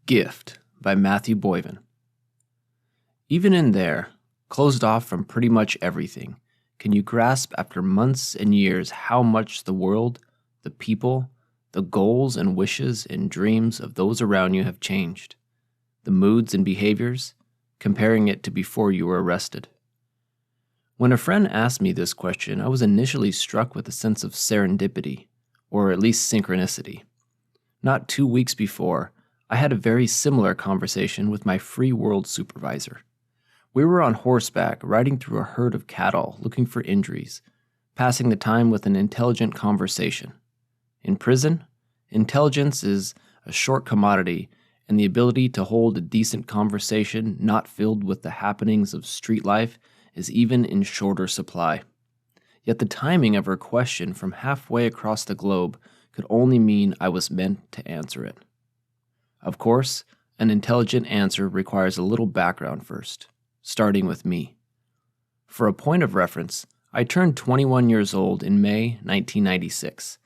Gift by Matthew Boivin. Even in there, closed off from pretty much everything, can you grasp after months and years how much the world, the people, the goals and wishes and dreams of those around you have changed, the moods and behaviors, comparing it to before you were arrested? When a friend asked me this question, I was initially struck with a sense of serendipity, or at least synchronicity. Not 2 weeks before, I had a very similar conversation with my free world supervisor. We were on horseback, riding through a herd of cattle, looking for injuries, passing the time with an intelligent conversation. In prison, intelligence is a short commodity, and the ability to hold a decent conversation not filled with the happenings of street life is even in shorter supply. Yet the timing of her question from halfway across the globe could only mean I was meant to answer it. Of course, an intelligent answer requires a little background first, starting with me. For a point of reference, I turned 21 years old in May 1996,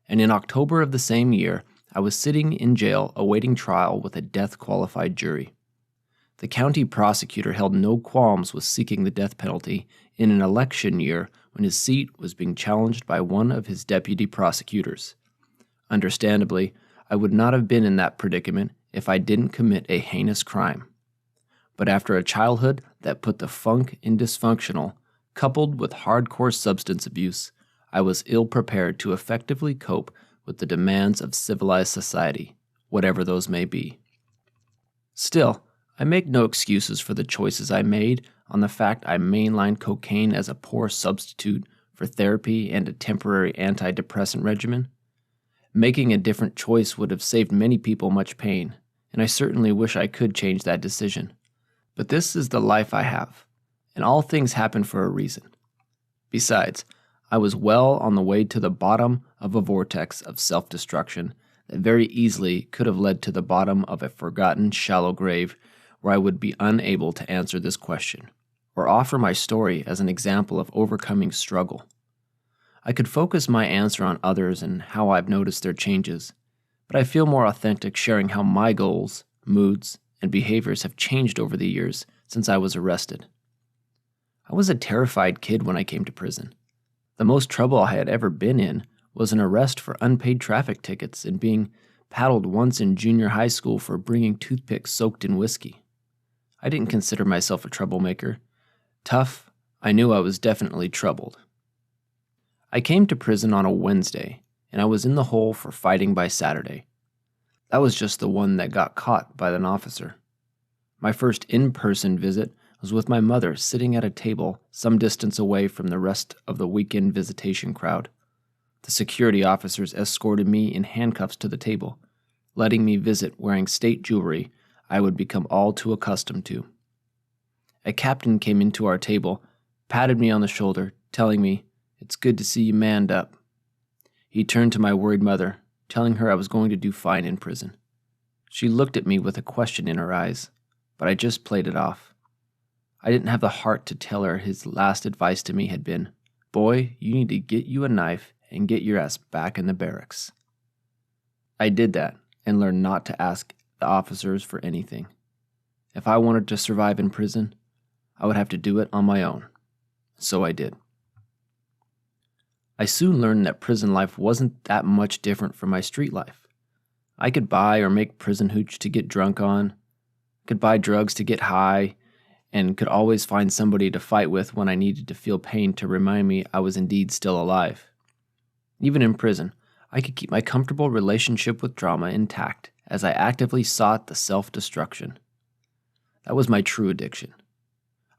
and in October of the same year, I was sitting in jail awaiting trial with a death-qualified jury. The county prosecutor held no qualms with seeking the death penalty in an election year when his seat was being challenged by one of his deputy prosecutors. Understandably, I would not have been in that predicament if I didn't commit a heinous crime. But after a childhood that put the funk in dysfunctional, coupled with hardcore substance abuse, I was ill-prepared to effectively cope with the demands of civilized society, whatever those may be. Still, I make no excuses for the choices I made on the fact I mainlined cocaine as a poor substitute for therapy and a temporary antidepressant regimen. Making a different choice would have saved many people much pain, and I certainly wish I could change that decision. But this is the life I have, and all things happen for a reason. Besides, I was well on the way to the bottom of a vortex of self-destruction that very easily could have led to the bottom of a forgotten shallow grave where I would be unable to answer this question, or offer my story as an example of overcoming struggle. I could focus my answer on others and how I've noticed their changes, but I feel more authentic sharing how my goals, moods, and behaviors have changed over the years since I was arrested. I was a terrified kid when I came to prison. The most trouble I had ever been in was an arrest for unpaid traffic tickets and being paddled once in junior high school for bringing toothpicks soaked in whiskey. I didn't consider myself a troublemaker. Tough, I knew I was definitely troubled. I came to prison on a Wednesday, and I was in the hole for fighting by Saturday. That was just the one that got caught by an officer. My first in-person visit was with my mother sitting at a table some distance away from the rest of the weekend visitation crowd. The security officers escorted me in handcuffs to the table, letting me visit wearing state jewelry I would become all too accustomed to. A captain came into our table, patted me on the shoulder, telling me, "It's good to see you manned up." He turned to my worried mother, telling her I was going to do fine in prison. She looked at me with a question in her eyes, but I just played it off. I didn't have the heart to tell her his last advice to me had been, "Boy, you need to get you a knife and get your ass back in the barracks." I did that and learned not to ask the officers for anything. If I wanted to survive in prison, I would have to do it on my own. So I did. I soon learned that prison life wasn't that much different from my street life. I could buy or make prison hooch to get drunk on, could buy drugs to get high, and could always find somebody to fight with when I needed to feel pain to remind me I was indeed still alive. Even in prison, I could keep my comfortable relationship with drama intact as I actively sought the self-destruction. That was my true addiction.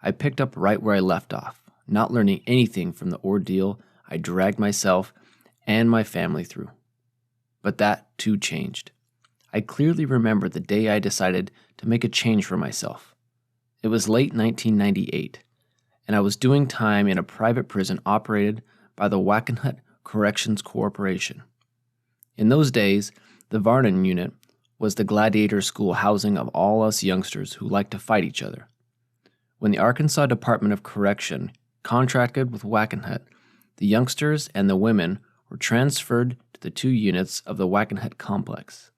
I picked up right where I left off, not learning anything from the ordeal I dragged myself and my family through. But that, too, changed. I clearly remember the day I decided to make a change for myself. It was late 1998, and I was doing time in a private prison operated by the Wackenhut Corrections Corporation. In those days, the Varnon unit was the gladiator school housing of all us youngsters who liked to fight each other. When the Arkansas Department of Correction contracted with Wackenhut, the youngsters and the women were transferred to the 2 units of the Wackenhut complex.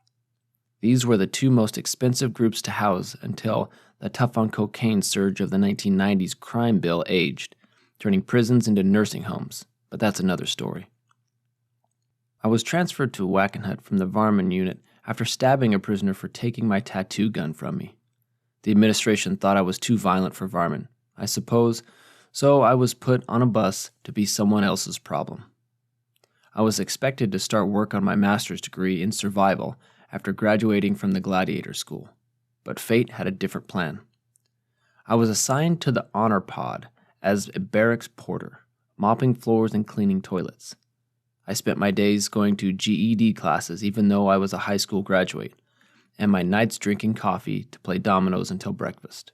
These were the two most expensive groups to house until the tough-on-cocaine surge of the 1990s crime bill aged, turning prisons into nursing homes, but that's another story. I was transferred to Wackenhut from the Varmin unit after stabbing a prisoner for taking my tattoo gun from me. The administration thought I was too violent for Varmin, I suppose, so I was put on a bus to be someone else's problem. I was expected to start work on my master's degree in survival after graduating from the gladiator school, but fate had a different plan. I was assigned to the honor pod as a barracks porter, mopping floors and cleaning toilets. I spent my days going to GED classes even though I was a high school graduate, and my nights drinking coffee to play dominoes until breakfast.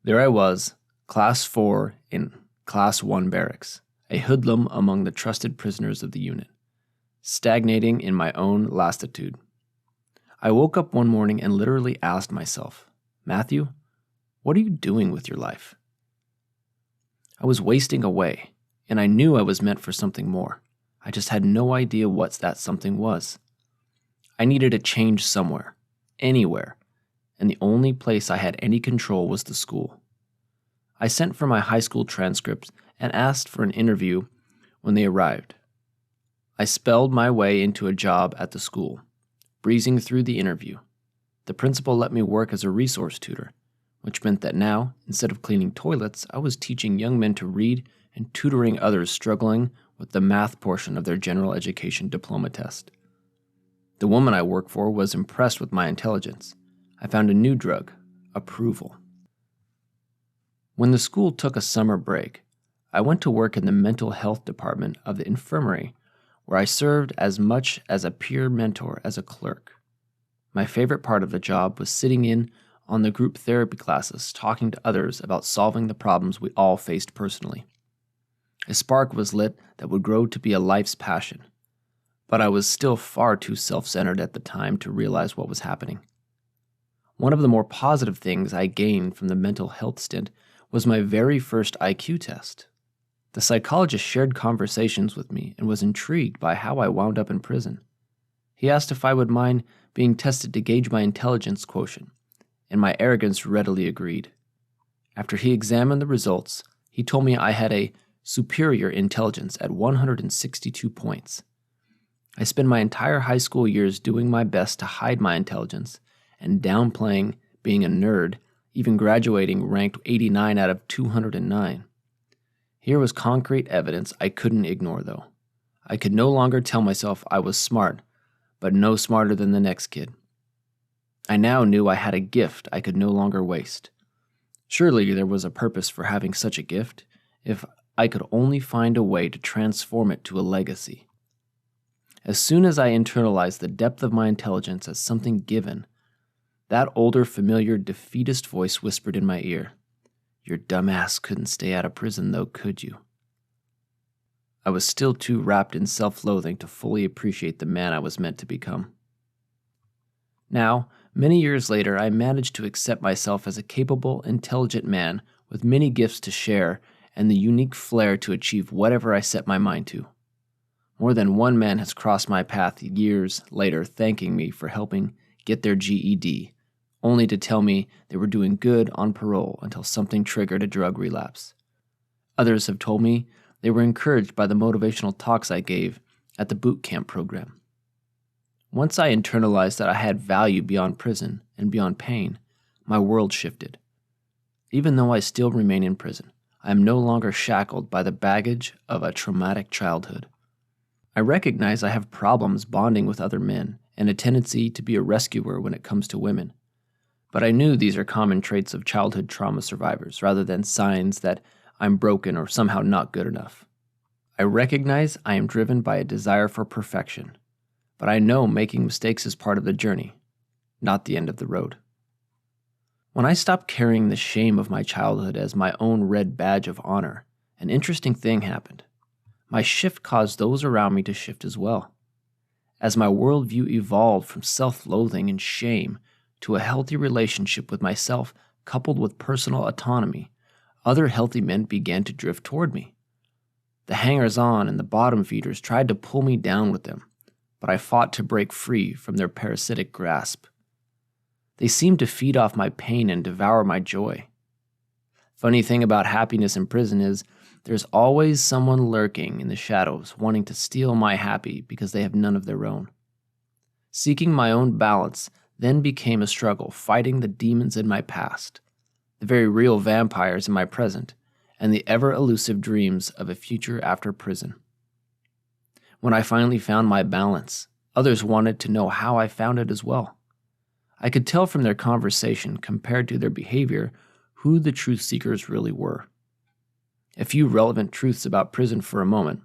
There I was, Class 4 in Class 1 barracks, a hoodlum among the trusted prisoners of the unit, stagnating in my own lassitude. I woke up one morning and literally asked myself, Matthew, what are you doing with your life? I was wasting away, and I knew I was meant for something more. I just had no idea what that something was. I needed a change somewhere, anywhere, and the only place I had any control was the school. I sent for my high school transcripts and asked for an interview when they arrived. I spelled my way into a job at the school, breezing through the interview. The principal let me work as a resource tutor, which meant that now, instead of cleaning toilets, I was teaching young men to read and tutoring others struggling with the math portion of their general education diploma test. The woman I worked for was impressed with my intelligence. I found a new drug, approval. When the school took a summer break, I went to work in the mental health department of the infirmary, where I served as much as a peer mentor as a clerk. My favorite part of the job was sitting in on the group therapy classes, talking to others about solving the problems we all faced personally. A spark was lit that would grow to be a life's passion, but I was still far too self-centered at the time to realize what was happening. One of the more positive things I gained from the mental health stint was my very first IQ test. The psychologist shared conversations with me and was intrigued by how I wound up in prison. He asked if I would mind being tested to gauge my intelligence quotient, and my arrogance readily agreed. After he examined the results, he told me I had a superior intelligence at 162 points. I spent my entire high school years doing my best to hide my intelligence and downplaying being a nerd, even graduating ranked 89 out of 209. Here was concrete evidence I couldn't ignore, though. I could no longer tell myself I was smart, but no smarter than the next kid. I now knew I had a gift I could no longer waste. Surely there was a purpose for having such a gift, if I could only find a way to transform it to a legacy. As soon as I internalized the depth of my intelligence as something given, that older, familiar, defeatist voice whispered in my ear, "Your dumb ass couldn't stay out of prison, though, could you?" I was still too wrapped in self-loathing to fully appreciate the man I was meant to become. Now, many years later, I managed to accept myself as a capable, intelligent man with many gifts to share and the unique flair to achieve whatever I set my mind to. More than one man has crossed my path years later thanking me for helping get their GED, only to tell me they were doing good on parole until something triggered a drug relapse. Others have told me they were encouraged by the motivational talks I gave at the boot camp program. Once I internalized that I had value beyond prison and beyond pain, my world shifted. Even though I still remain in prison, I am no longer shackled by the baggage of a traumatic childhood. I recognize I have problems bonding with other men and a tendency to be a rescuer when it comes to women. But I knew these are common traits of childhood trauma survivors rather than signs that I'm broken or somehow not good enough. I recognize I am driven by a desire for perfection, but I know making mistakes is part of the journey, not the end of the road. When I stopped carrying the shame of my childhood as my own red badge of honor, an interesting thing happened. My shift caused those around me to shift as well. As my worldview evolved from self-loathing and shame to a healthy relationship with myself coupled with personal autonomy, other healthy men began to drift toward me. The hangers-on and the bottom feeders tried to pull me down with them, but I fought to break free from their parasitic grasp. They seemed to feed off my pain and devour my joy. Funny thing about happiness in prison is there's always someone lurking in the shadows wanting to steal my happy because they have none of their own. Seeking my own balance then became a struggle fighting the demons in my past, the very real vampires in my present, and the ever-elusive dreams of a future after prison. When I finally found my balance, others wanted to know how I found it as well. I could tell from their conversation compared to their behavior who the truth seekers really were. A few relevant truths about prison for a moment.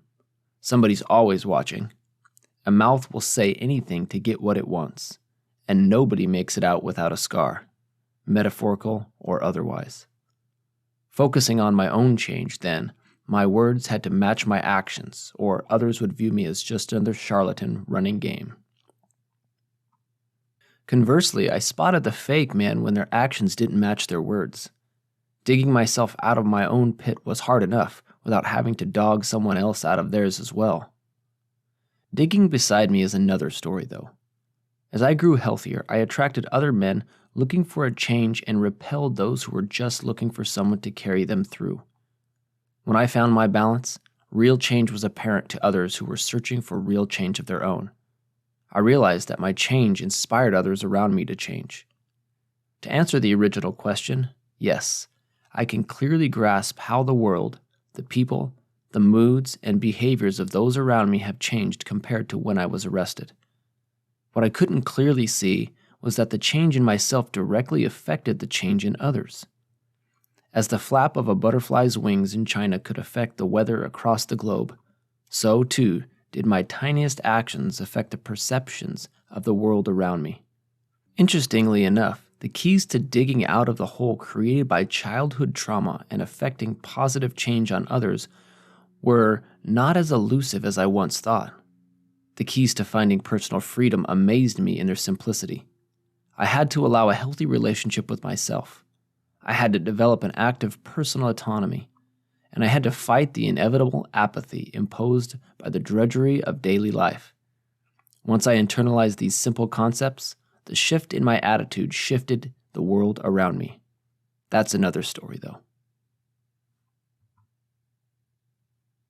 Somebody's always watching. A mouth will say anything to get what it wants, and nobody makes it out without a scar, metaphorical or otherwise. Focusing on my own change, then, my words had to match my actions, or others would view me as just another charlatan running game. Conversely, I spotted the fake man when their actions didn't match their words. Digging myself out of my own pit was hard enough without having to dog someone else out of theirs as well. Digging beside me is another story, though. As I grew healthier, I attracted other men looking for a change and repelled those who were just looking for someone to carry them through. When I found my balance, real change was apparent to others who were searching for real change of their own. I realized that my change inspired others around me to change. To answer the original question, yes, I can clearly grasp how the world, the people, the moods, and behaviors of those around me have changed compared to when I was arrested. What I couldn't clearly see was that the change in myself directly affected the change in others. As the flap of a butterfly's wings in China could affect the weather across the globe, so too did my tiniest actions affect the perceptions of the world around me. Interestingly enough, the keys to digging out of the hole created by childhood trauma and affecting positive change on others were not as elusive as I once thought. The keys to finding personal freedom amazed me in their simplicity. I had to allow a healthy relationship with myself. I had to develop an active personal autonomy, and I had to fight the inevitable apathy imposed by the drudgery of daily life. Once I internalized these simple concepts, the shift in my attitude shifted the world around me. That's another story, though.